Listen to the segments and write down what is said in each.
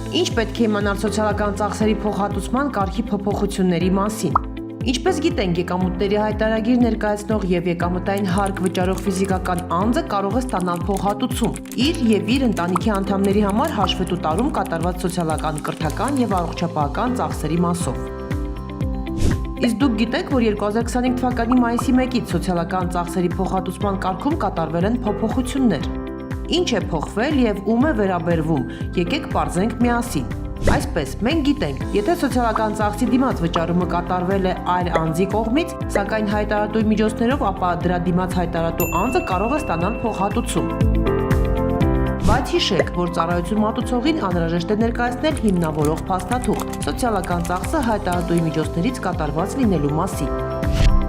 Ինչ պետք է իմանալ սոցիալական ծախսերի փոխհատուցման կարգի փոփոխությունների մասին։ Ինչպես գիտենք, եկամուտների հայտարարագիր ներկայացնող եւ եկամտային հարկ վճարող ֆիզիկական անձը կարող է ստանալ փոխհատուցում իր եւ իր ընտանիքի անդամների համար հաշվետու տարում կատարված սոցիալական, կրթական եւ առողջապահական ծախսերի մասով։ Իսկ դուք գիտեք, որ 2025 թվականի մայիսի 1-ից սոցիալական ծախսերի փոխհատուցման կարգում կատարվել են փոփոխություններ։ Ինչ է փոխվել եւ ում է վերաբերվում, եկեք պարզենք միասին։ Այսպես, մենք գիտենք, եթե սոցիալական ծախսի դիմաց վճարումը կատարվել է այլ անձի կողմից, սակայն հայտարարատուի միջոցներով, ապա դրա դիմաց հայտարարատու անձը կարող է ստանալ փոխհատուցում։ Բայց հիշեք, որ ծառայություն մատուցողին անհրաժեշտ է ներկայացնել հիմնավորող փաստաթուղթ սոցիալական ծախսը հայտարարատուի միջոցներից կատարված լինելու մասին։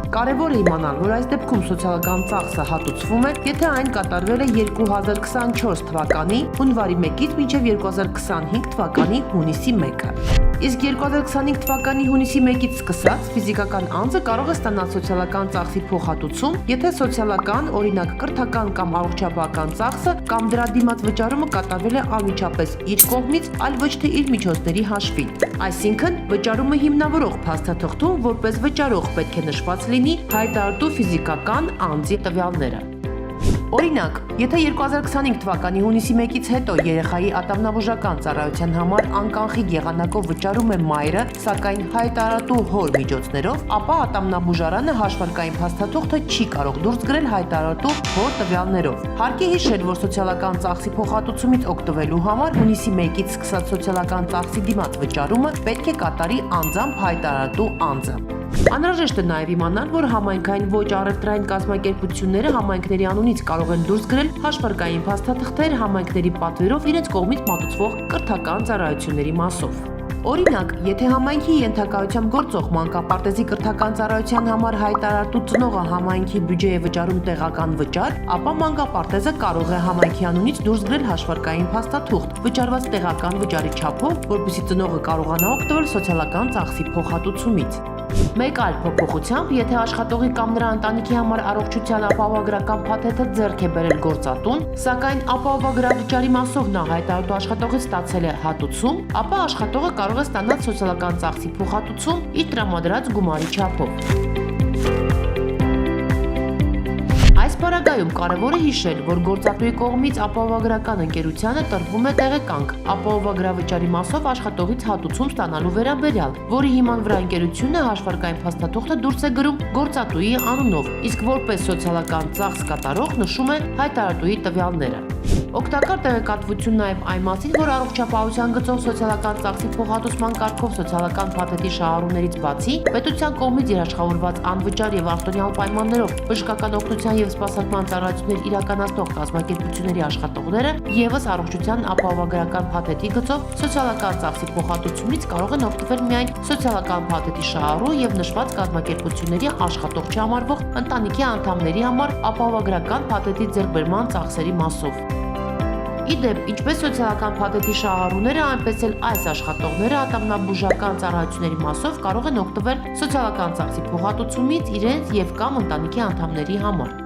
Կարևոր է իմանալ, որ այս դեպքում սոցիալական ծախսը հատուցվում է, եթե այն կատարվել է 2024 թվականի հունվարի 1-ից մինչև 2025 թվականի հունիսի 1-ը։ Իսկ 2025 թվականի հունիսի 1-ից սկսած ֆիզիկական անձը կարող է ստանալ սոցիալական ծախսի փոխհատուցում, եթե սոցիալական, օրինակ կրթական կամ առողջապահական ծախսը կամ դրա դիմաց վճարումը կատարվել է անմիջապես իր կողմից, այլ ոչ թե իր միջոցների հաշվին։ Այսինքն, վճարումը հիմնավորող փաստաթղթում որպես վճարող պետք է նշված լինի հայտարարատու ֆիզիկական անձի տվյալները։ Օրինակ, եթե 2025 թվականի հունիսի 1-ից հետո երեխայի ատամնաբուժական ծառայության համար անկանխիկ եղանակով վճարում է մայրը, սակայն հայտարարատու հոր միջոցներով, ապա ատամնաբուժարանը հաշվարկային փաստաթուղթը չի կարող դուրս գրել հայտարարատու հոր տվյալներով։ Հարկ է հիշել, որ սոցիալական ծախսի փոխհատուցումից օգտվելու համար հունիսի 1-ից սկսած սոցիալական ծախսի դիմաց վճարումը պետք է կատարի անձամբ հայտարարատու անձը։ Անհրաժեշտ է նաև իմանալ, որ համայնքային ոչ առևտրային կազմակերպությունները համայնքների անունից կարող են դուրս գրել հաշվարկային փաստաթղթեր համայնքների պատվերով իրենց կողմից մատուցվող կրթական ծառայությունների մասով։ Օրինակ, եթե համայնքի ենթակայությամբ գործող մանկապարտեզի կրթական ծառայության համար հայտարարատու ծնողը համայնքի բյուջե է վճարում տեղական վճար, ապա մանկապարտեզը կարող է համայնքի անունից դուրս գրել հաշվարկային փաստաթուղթ վճարված տեղական վճարի չափով, որպեսզի ծնողը կարողանա օգտվել սոցիալական ծախսի փոխհատուցումից։ Մեկ այլ փոփոխությամբ, եթե աշխատողի կամ նրա ընտանիքի համար առողջության ապահովագրական փաթեթը ձեռք է բերել գործատուն, սակայն ապահովագրավճարի մասով նա հայտարարատու աշխատողից ստացել է հատուցում, ապա աշխատողը կարող է ստանալ սոցիալական ծախսի փոխհատուցում իր տրամադրած գումարի չափով։ Այս պարագայում կարևոր է հիշել, որ գործատուի կողմից ապահովագրական ընկերությանը տրվում է տեղեկանք ապահովագրավճարի մասով աշխատողից հատուցում ստանալու վերաբերյալ, որի հիման վրա ընկերությունը հաշվարկային փաստաթուղթը դուրս է գրում գործատուի անունով, իսկ որպես սոցիալական ծախս կատարող նշում է հայտարարատուի տվյալները։ Օգտակար տեղեկատվություն նաև այն մասին, որ առողջապահության գծով սոցիալական ծախսի փոխհատուցման կարգով սոցիալական փաթեթի շահառուներից բացի, պետության կողմից երաշխավորված անվճար եւ արտոնյալ պայմաններով բժշկական օգնության եւ սպասարկման ծառայություններ իրականացնող կազմակերպությունների աշխատողները եւս առողջության ապահովագրական փաթեթի գծով սոցիալական ծախսի փոխհատուցումից կարող են օգտվել միայն սոցիալական փաթեթի շահառու եւ նշված կազմակերպությունների աշխատող չհամարվող ընտանիքի անդամների համար ապահովագրական փաթեթի ձեռքբերման ծախսերի մասով։ Իդեպ, ինչպես սոցիալական փաթեթի շահառուները, այնպես էլ այս աշխատողները ատամնաբուժական ծառայությունների մասով կարող են օգտվել սոցիալական ծախսի փոխհատուցումից իրենց եւ կամ ընտանիքի անդամների համար։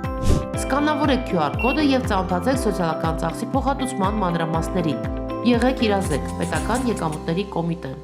Սկանավորեք QR կոդը եւ ծանոթացեք սոցիալական ծախսի փոխհատուցման մանրամասներին։ Եղեք իրազեկ, պետական եկամուտների կոմիտե։